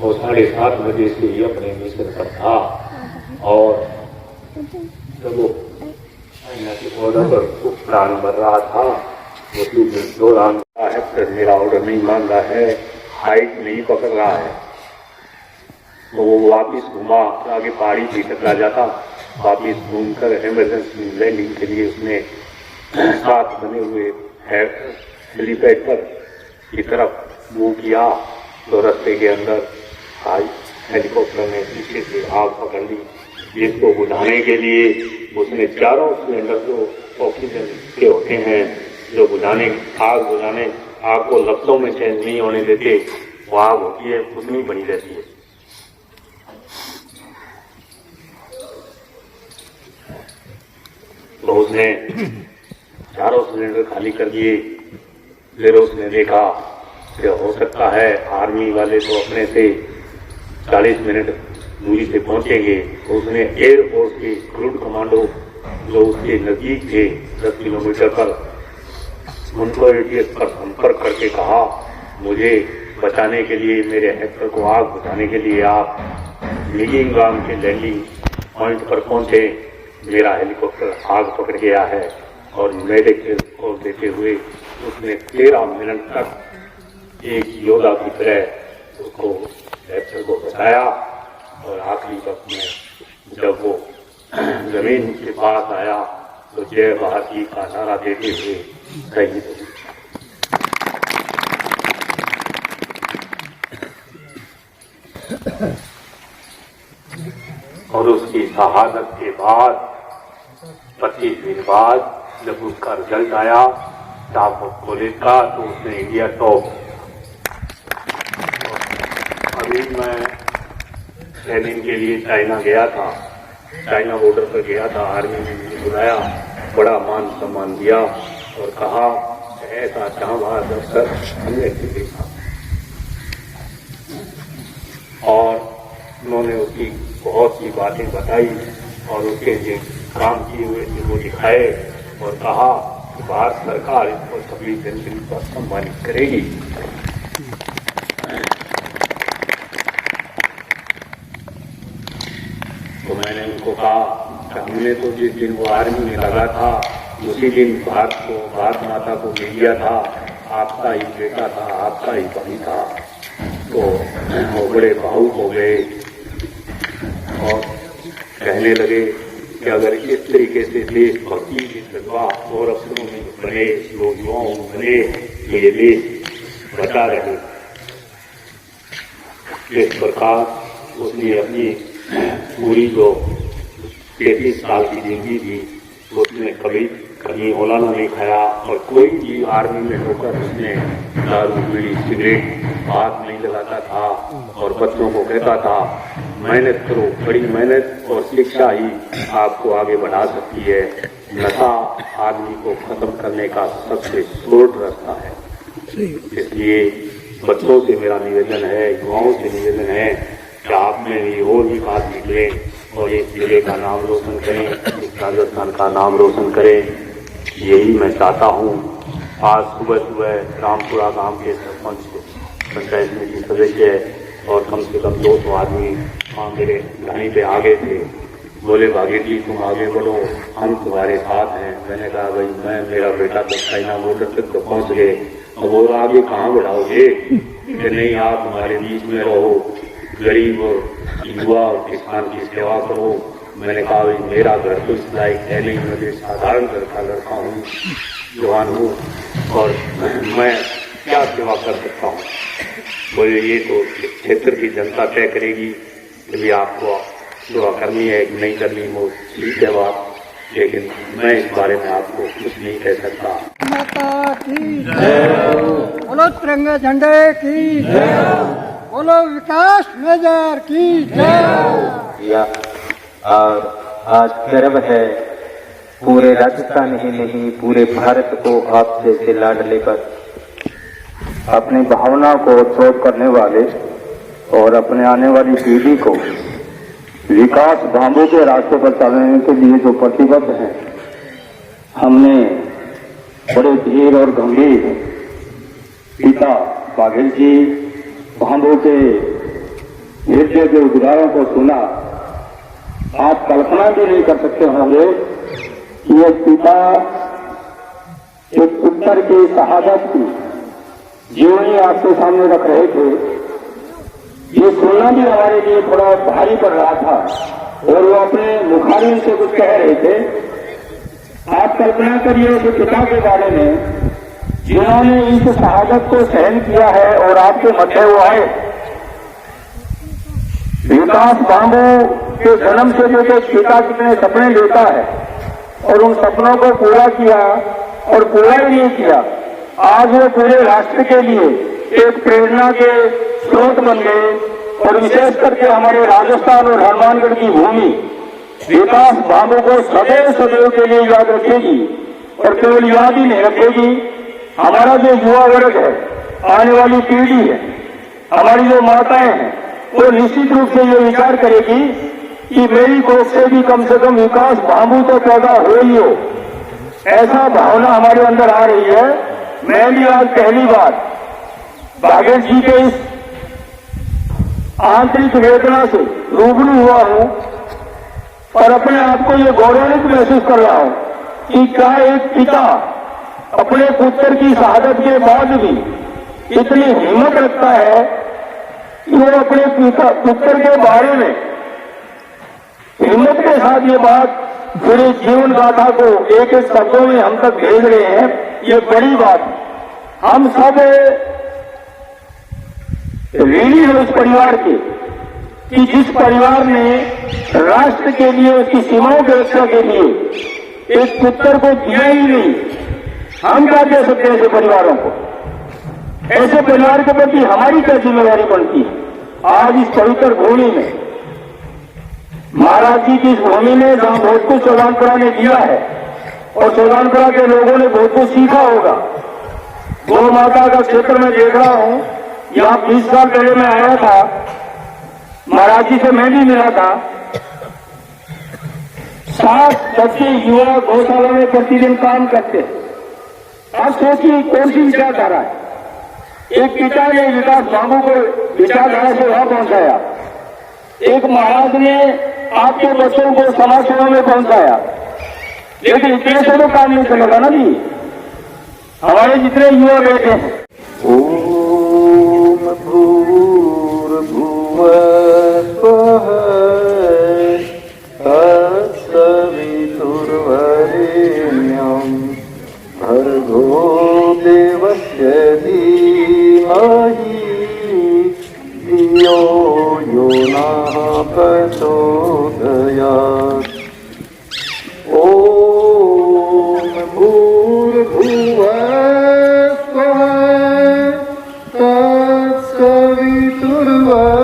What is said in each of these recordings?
वो 7:30 बजे से ही अपने मिशन पर था और जब वो चाइना के बॉर्डर पर उड़ान भर रहा था वो दौरान है मेरा ऑर्डर नहीं मान रहा है, हाइट नहीं पकड़ रहा है, तो वो वापिस घुमा आगे पहाड़ी पे टकरा जाता। वापिस घूमकर इमरजेंसी लैंडिंग के लिए उसने साथ बने हुए हेलीपैड पर की तरफ मूव किया तो रास्ते के अंदर हेलीकॉप्टर ने पीछे से आग पकड़ ली, जिसको बुझाने के लिए उसने चारों सिलेंडर जो ऑक्सीजन के होते हैं जो आग को लपटों में चेंज नहीं होने देते, वो आग होती है उतनी बनी रहती है। तो उसने चारों सिलेंडर खाली कर दिए। फिर उसने देखा कि हो सकता है आर्मी वाले तो अपने से 40 मिनट दूरी से पहुंचेंगे, तो उसने एयरफोर्स के क्रूड कमांडो जो उसके नजदीक थे 10 किलोमीटर पर, उनको एटीएस पर संपर्क करके कहा मुझे बचाने के लिए, मेरे हेक्टर को आग बुझाने के लिए आप मिगिंगाम के लैंडिंग पॉइंट पर पहुंचे, मेरा हेलीकॉप्टर आग पकड़ गया है। और मेडिकल को देते हुए उसने 13 मिनट तक एक योद्धा की तरह उसको हेक्टर को बचाया और आखिरी वक्त में जब वो जमीन के पास आया तो जय भारती का नारा देते हुए शहीद हुए। और उसकी शहादत के बाद 25 दिन बाद जब उसका रिजल्ट आया स्टाफ कॉलेज का, तो उसने इंडिया टॉप। अभी मैं ट्रेनिंग के लिए चाइना गया था, चाइना बॉर्डर पर गया था, आर्मी ने मुझे बुलाया, बड़ा मान सम्मान दिया और कहा ऐसा शाहबाज अफसर हमने देखा। और उन्होंने उसकी बहुत सी बातें बताई और उसके जो काम किए हुए थे वो दिखाए और कहा कि भारत सरकार इसको 26 जनवरी पर सम्मानित करेगी। तो मैंने उनको कहा कि हमने तो जिस दिन वो आर्मी में लगा था उसी दिन भारत माता को मिल गया था, आपका ही बेटा था, आपका ही भाई था। तो वो बड़े भावुक हो गए और कहने लगे कि अगर इस तरीके से देशभक्ति की जज्बा और अफसरों में बने, युवाओं में बने, ये देश बचा रहे। इस प्रकार उसने अपनी पूरी जो 33 साल की जिंदगी थी उसने कभी कहीं औलाना नहीं खाया और कोई भी आर्मी में होकर उसने दारू बीड़ी सिगरेट हाथ नहीं लगाता था और बच्चों को कहता था मेहनत करो, बड़ी मेहनत और शिक्षा ही आपको आगे बढ़ा सकती है। नशा आदमी को खत्म करने का सबसे शॉर्ट रास्ता है। इसलिए बच्चों से मेरा निवेदन है, युवाओं से निवेदन है कि आप में भी और भी बात निकले और इस जिले का नाम रोशन करें, इस राजस्थान का नाम रोशन करें, यही मैं चाहता हूँ। आज सुबह रामपुरा गांव के सरपंच, पंचायत समिति सदस्य और कम से कम 200 आदमी वहाँ मेरे गाड़ी पे आ गए थे। बोले भाग्य जी तुम आगे बढ़ो, हम तुम्हारे साथ हैं। मैंने कहा भाई मेरा बेटा तो चाइना बॉर्डर तक तो पहुँच गए, अब और आगे कहाँ बढ़ाओगे? कि नहीं आप हमारे बीच में रहो, गरीब और युवा और किसान की सेवा करो। मैंने कहा भाई मेरा घर तो इस लायक है नहीं, मैं साधारण घर का लड़का हूँ, जवान हूँ और मैं क्या सेवा कर सकता हूँ। बोले ये तो क्षेत्र की जनता तय करेगी कि भी आपको सेवा करनी है कि नहीं करनी, वो ठीक है बात, लेकिन मैं इस बारे में आपको कुछ नहीं कह सकता। माता की जय, बोलो तिरंगे झंडे की जय, बोलो विकास मेजर की जय। और आज गर्व है पूरे राजस्थान ही नहीं पूरे भारत को आप जैसे लाडले पर अपनी भावनाओं को उत्सव करने वाले और अपने आने वाली पीढ़ी को विकास धामों के रास्ते पर चलने के लिए जो प्रतिबद्ध हैं। हमने बड़े धीर और गंभीर पिता बाघेल जी भांबों के नृत्य के उद्गारों को सुना, आप कल्पना भी नहीं कर सकते होंगे कि एक पिता एक पुत्र की शहादत की जीवनी आपके सामने रख रहे थे। ये सुनना भी हमारे लिए थोड़ा भारी पड़ रहा था और वो अपने मुखारियों से कुछ कह रहे थे। आप कल्पना करिए कि पिता के बारे में जिन्होंने इस शहादत को सहन किया है और आपके मध्य वो आए। विकास बांबू के जन्म से लेकर पिता कितने सपने लेता है और उन सपनों को पूरा किया और पूरा ही नहीं किया। आज वो पूरे राष्ट्र के लिए एक प्रेरणा के स्रोत बन गए और विशेष करके हमारे राजस्थान और हनुमानगढ़ की भूमि विकास बाबू को सदैव सदैव के लिए याद रखेगी और केवल याद ही नहीं रखेगी। हमारा जो युवा वर्ग है, आने वाली पीढ़ी है, हमारी जो माताएं हैं, वो निश्चित रूप से ये विचार करेगी कि मेरी कोख से भी कम से कम विकास बाबू तो पैदा हो ही हो। ऐसा भावना हमारे अंदर आ रही है। मैं भी आज पहली बार बागेश जी के इस आंतरिक वेदना से रूबरू हुआ हूं और अपने आप को ये गौरवान्वित महसूस कर रहा हूं कि क्या एक पिता अपने पुत्र की शहादत के बाद भी इतनी हिम्मत रखता है कि वो अपने पुत्र के बारे में हिम्मत के साथ ये बात पूरे जीवन गाथा को एक एक शब्दों में हम तक भेज रहे हैं। ये बड़ी बात है। हम सब ऋणी हैं उस परिवार के कि जिस परिवार ने राष्ट्र के लिए, उसकी सीमाओं की रक्षा के लिए एक पुत्र को दिया ही नहीं। हम क्या कह सकते हैं ऐसे परिवारों को? ऐसे परिवार के प्रति हमारी क्या जिम्मेदारी बनती है? आज इस पवित्र भूमि में, महाराज जी की इस भूमि में जहां बहुत कुछ सोलानपुरा ने दिया है और सोलानपुरा के लोगों ने बहुत कुछ सीखा होगा। गौ माता का क्षेत्र में देख रहा हूं, यहां 20 साल पहले मैं आया था, महाराज जी से मैं भी मिला था। 60 बच्चे युवा गौशाला में प्रतिदिन काम करते हैं। आप सोचिए कौन सी विचारधारा है। एक पिता ने विकास बाबू को विचारधारा से वहां पहुंचाया, एक महाराज ने आपके बच्चों को समाज सेवा में पहुंचाया, लेकिन इतने से तो काम नहीं चलेगा ना जी। हमारे जितने युवा बैठे हैं, ओम भूर्भुवः स्वः तत्सवितुर्वरेण्यं भर्गो देवस्य धीमहि धियो यो नः प्रचोदयात्। ओम भूर्भुवः स्वः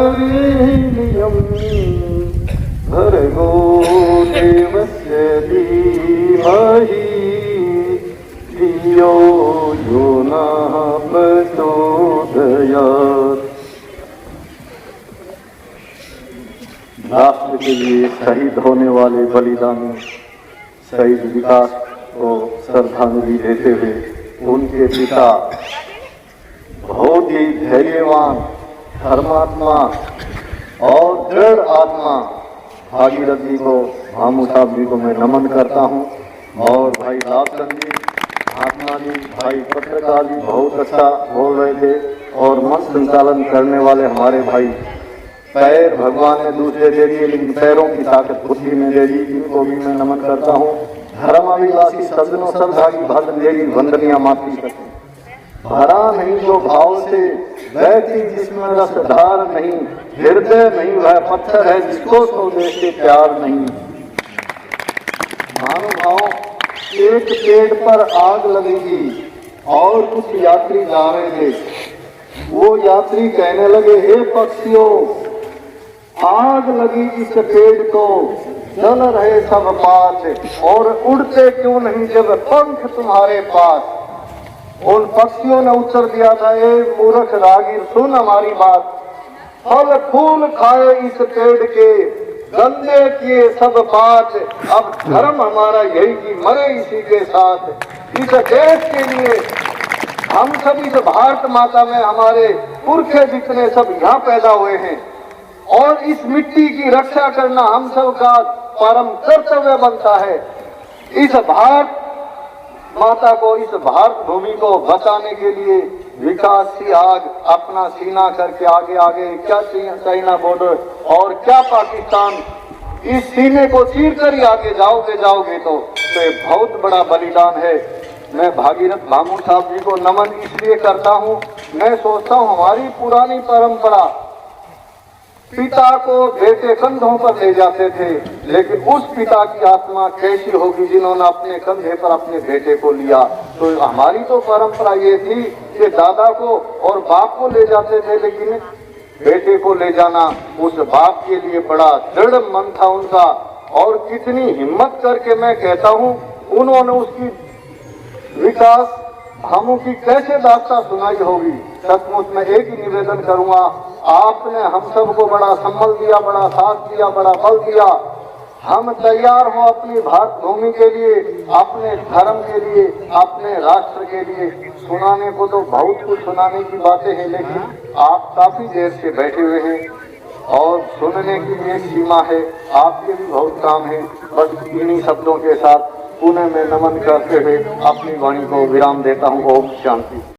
तत्सवितुर्वरेण्यं भर्गो देवस्य धीमहि धियो यो नः प्रचोदयात्। राष्ट्र के लिए शहीद होने वाले बलिदानी शहीद विकास को श्रद्धांजलि देते हुए उनके पिता बहुत ही धैर्यवान, धर्मात्मा और दृढ़ आत्मा भागीरथ जी को, भामू साहब जी को मैं नमन करता हूं। और भाई लाभचंद जी, महात्मा जी, भाई पत्रकार जी बहुत अच्छा बोल रहे थे और मंच संचालन करने वाले हमारे भाई, पैर भगवान ने दूसरे दे दिए लेकिन पैरों की ताकत बुद्धि में दे दी, इनको भी मैं नमन करता हूँ। धर्माभिलाषी सज्जनों श्रद्धागी भद्र देवी वंदनिया मातृ शक्ति। भरा नहीं जो भाव से व्यक्ति जिसमें रसधार नहीं, हृदय नहीं वह पत्थर है जिसको स्वदेश से प्यार नहीं। महानुभाव, एक पेड़ पर आग लगेगी और कुछ यात्री जा रहे थे। वो यात्री कहने लगे, हे पक्षियों, आग लगी इस पेड़ को, जल रहे सब पास और उड़ते क्यों नहीं जब पंख तुम्हारे पास। उन पक्षियों ने उत्तर दिया था, ए मूर्ख रागीर, सुन हमारी बात। फल फूल खाए इस पेड़ के, गंदे किए सब बात। अब धर्म हमारा यही कि मरे इसी के साथ। इस देश के लिए हम सभी से, भारत माता में हमारे पुरखे जितने सब यहाँ पैदा हुए हैं और इस मिट्टी की रक्षा करना हम सब का परम कर्तव्य बनता है। इस भारत माता को, इस भारत भूमि को बचाने के लिए विकास की आग अपना सीना करके आगे आगे, क्या चाइना बॉर्डर और क्या पाकिस्तान, इस सीने को चीर कर ही आगे जाओगे तो ये बहुत बड़ा बलिदान है। मैं भागीरथ भामू साहब जी को नमन इसलिए करता हूँ, मैं सोचता हूँ हमारी पुरानी परंपरा, पिता को बेटे कंधों पर ले जाते थे, लेकिन उस पिता की आत्मा कैसी होगी जिन्होंने अपने कंधे पर अपने बेटे को लिया। तो हमारी तो परंपरा ये थी कि दादा को और बाप को ले जाते थे, लेकिन बेटे को ले जाना उस बाप के लिए बड़ा दृढ़ मन था उनका। और कितनी हिम्मत करके मैं कहता हूँ उन्होंने उसकी विकास भामू की कैसे दास्तां सुनाई होगी। सचमुच मैं एक ही निवेदन करूंगा, आपने हम सबको बड़ा संबल दिया, बड़ा साथ दिया, बड़ा बल दिया। हम तैयार हो अपनी भारत भूमि के लिए, अपने धर्म के लिए, अपने राष्ट्र के लिए। सुनाने को तो बहुत कुछ सुनाने की बातें हैं, लेकिन आप काफी देर से बैठे हुए हैं और सुनने की एक सीमा है, आपके भी बहुत काम है। बस इन्हीं शब्दों के साथ पुनः मैं नमन करते हुए अपनी वाणी को विराम देता हूँ। ओम शांति।